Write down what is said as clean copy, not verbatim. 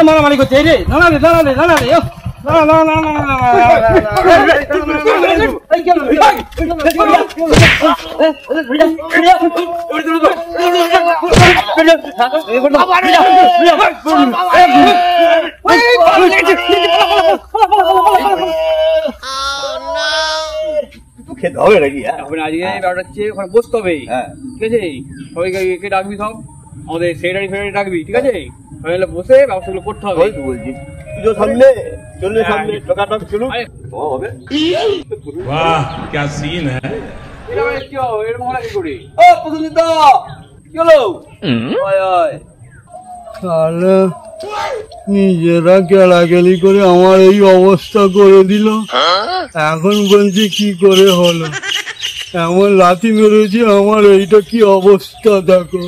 মারামারি করছে রে দাঁড়ালে দাঁড়ালে দাঁড়ালে খেতে হবে নাকি? আজকে ব্যাপারটা হচ্ছে ওখানে বসতে হবে, ঠিক আছে? সবাইকে ডাকবি, সব আমাদের সেক্রেটারি ফেক্রেটারি ডাকবি, ঠিক আছে? বসে ব্যবস্থাগুলো করতে হবে। বলছি পুজো সামনে চললে, সামনে টকাটক চলুক হবে। वाह क्या सीन है। নিজেরা কেলাকেলি করে আমার এই অবস্থা করে দিল, এখন বলছি কি করে হলো, এমন লাথি মেরেছি আমার এইটা কি অবস্থা দেখো।